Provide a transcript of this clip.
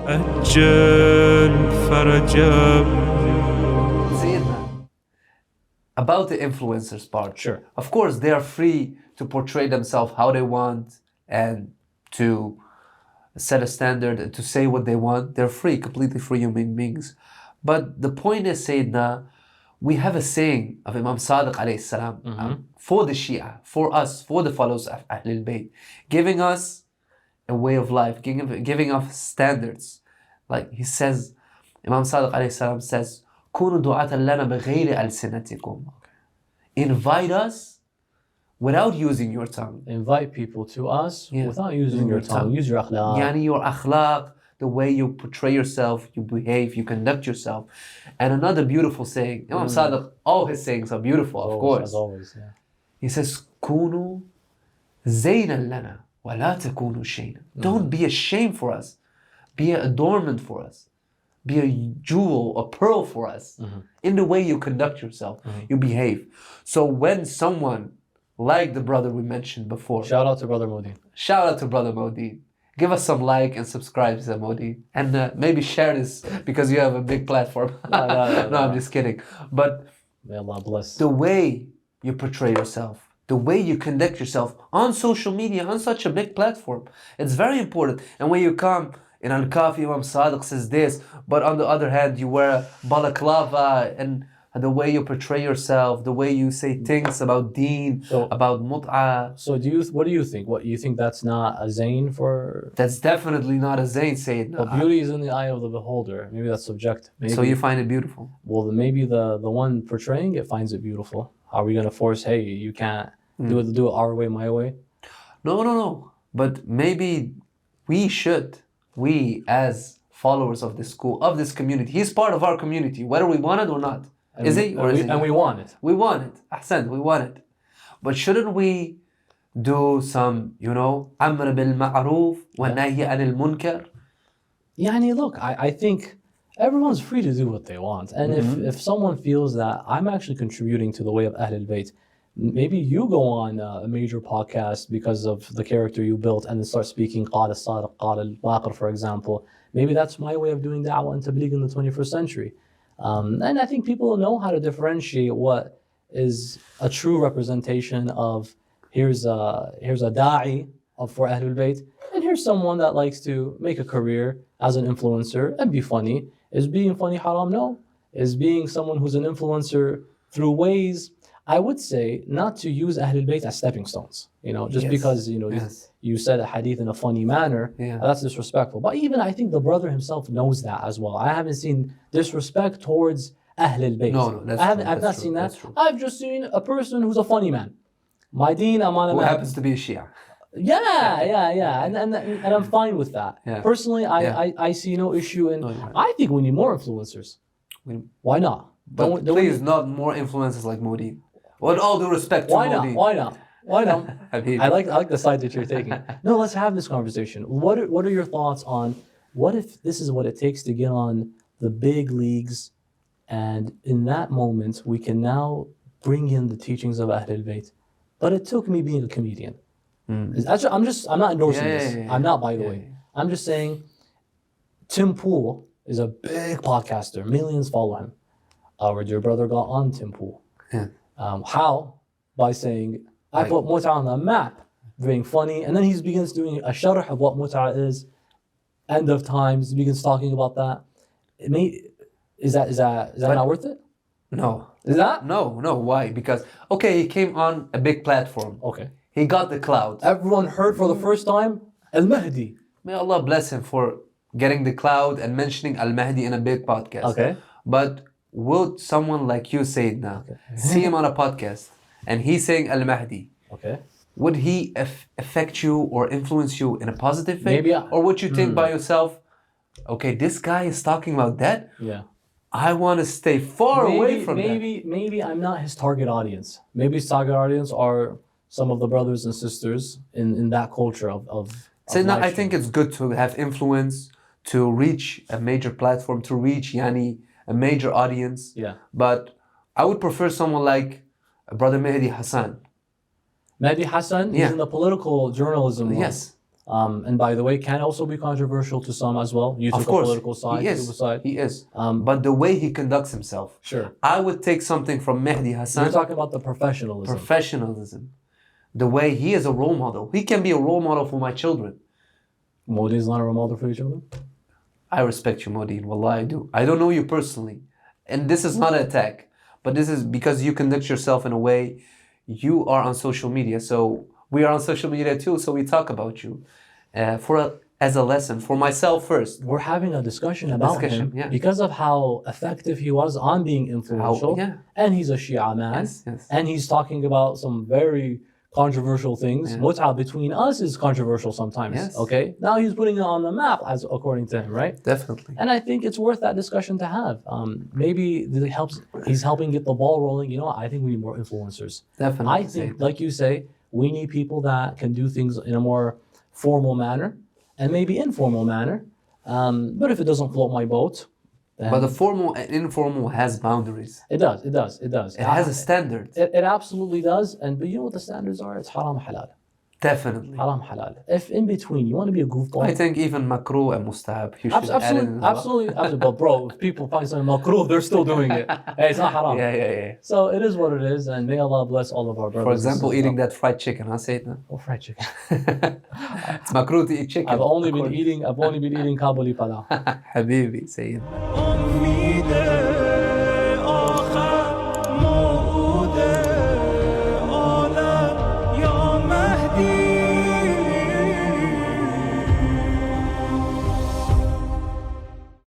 أجل فرجا. About the influencers part. Sure. Of course, they are free to portray themselves how they want and to set a standard and to say what they want. They're free, completely free human beings. But the point is, Sayyidina, we have a saying of Imam Sadiq alayhi salam for the Shia, for us, for the followers of Ahlul Bayt, giving us a way of life, giving us standards. Like he says, Imam Sadiq alayhi salam says, كونوا دعاة لنا بغير ألسنتكم. Invite us without using your tongue. Invite people to us without using your tongue. Use your akhlaq. Yani your akhlaq, the way you portray yourself, you behave, you conduct yourself. And another beautiful saying, Imam Sadiq, all his sayings are beautiful, of course. As always, yeah. He says, كونوا زينا لنا ولا تكونوا شينا. Don't be a shame for us. Be an adornment for us. Be a jewel, a pearl for us in the way you conduct yourself, you behave. So when someone like the brother we mentioned before, Shout out to Brother Mo Deen. shout out to brother Mo Deen. Give us some like and subscribe to Mo Deen. And maybe share this because you have a big platform. No, I'm just kidding. But may Allah bless. the way you portray yourself, the way you conduct yourself on social media, on such a big platform, it's very important. And when you come in Al-Kafi, Imam Sadiq says this, but on the other hand, you wear balaclava, and the way you portray yourself, the way you say things about deen, about mut'ah. So what do you think? What you think that's not a zayn for? That's definitely not a zayn, Sayyid. Well, beauty is in the eye of the beholder. Maybe that's subjective. Maybe, So you find it beautiful? well, maybe the one portraying it finds it beautiful. Are we gonna force? Hey, you can't do it our way, my way? No. But maybe we should. We as followers of this school, of this community, he's part of our community, whether we want it or not. Is he? Or is he? And we want it. We want it. Ahsan, we want it. But shouldn't we do some, amr bil ma'roof wa nahy anil munkar? Yani, look, I think everyone's free to do what they want. And if someone feels that I'm actually contributing to the way of Ahlul Bayt, maybe you go on a major podcast because of the character you built and then start speaking قال الصادق قال الباقر, for example. Maybe that's my way of doing da'wah and tabligh in the 21st century. And I think people know how to differentiate what is a true representation of here's a da'i for Ahlul Bayt, and here's someone that likes to make a career as an influencer and be funny. Is being funny haram? No. Is being someone who's an influencer through ways, I would say, not to use Ahlul Bayt as stepping stones. Because you said a hadith in a funny manner, that's disrespectful. But even I think the brother himself knows that as well. I haven't seen disrespect towards Ahlul Bayt. No, that's I've not seen that. I've just seen a person who's a funny man. My deen, I'm on a Who man. happens to be a Shia. Yeah. And I'm fine with that. Yeah. Personally, I see no issue in. I think we need more influencers. Why not? But please, not more influencers like Mo Deen. With all due respect to Mo Deen. Why not? I like the side that you're taking. No, let's have this conversation. What are your thoughts on what if this is what it takes to get on the big leagues, and in that moment we can now bring in the teachings of Ahlul Bayt? But it took me being a comedian. Actually, I'm not endorsing this. I'm not, by the way. I'm just saying Tim Pool is a big podcaster. Millions follow him. Our dear brother got on Tim Pool. How? By saying, I put mut'ah on the map, being funny, and then he begins doing a sharh of what mut'ah is, end of times, he begins talking about that. Is that not worth it? No. Is that? No, why? Because, he came on a big platform. Okay. He got the clout. Everyone heard for the first time, Al-Mahdi. May Allah bless him for getting the clout and mentioning Al-Mahdi in a big podcast. Okay. But would someone like you, Sayyidina, see him on a podcast and he's saying Al-Mahdi? Okay. Would he affect you or influence you in a positive way? Maybe. Or would you think by yourself, this guy is talking about that? Yeah. I want to stay far away from that. Maybe I'm not his target audience. Maybe his target audience are some of the brothers and sisters in that culture of Sayyidina, I think it's good to have influence, to reach a major platform, to reach a major audience. Yeah. But I would prefer someone like Brother MohammadHassan. MohammadHassan, he's in the political journalism world. Yes. And by the way, can also be controversial to some as well. You Of took a course, political side, he you took is. a side. He is. But the way he conducts himself, Sure. I would take something from Mehdi Hassan. You're talking about the professionalism. Professionalism. The way he is a role model. He can be a role model for my children. Mo Deen is not a role model for your children? I respect you, Mo Deen. Wallah, I do. I don't know you personally. And this is not an attack. But this is because you conduct yourself in a way. You are on social media. So we are on social media too. So we talk about you. As a lesson. For myself first. We're having a discussion about him yeah. because of how effective he was on being influential. And he's a Shia man. Yes. And he's talking about some very controversial things. Mut'a between us is controversial sometimes. Okay? Now he's putting it on the map, as according to him, right? Definitely. And I think it's worth that discussion to have. Maybe he's helping get the ball rolling. You know what? I think we need more influencers. Definitely. I think, like you say, we need people that can do things in a more formal manner and maybe informal manner. But if it doesn't float my boat, but the formal and informal has boundaries. It does. It has a standard. It absolutely does. But you know what the standards are? It's haram halal. Definitely. Haram halal. If in between you want to be a goofball, I think even makruh and mustahab. Absolutely. But bro, if people find something makruh, they're still doing it. Hey, it's not haram. Yeah. So it is what it is, and may Allah bless all of our brothers. For example, eating that fried chicken, huh, Sayyidina? Oh, fried chicken. It's makruh to eat chicken. I've only been eating Kabuli palau. Habibi, Sayyidina.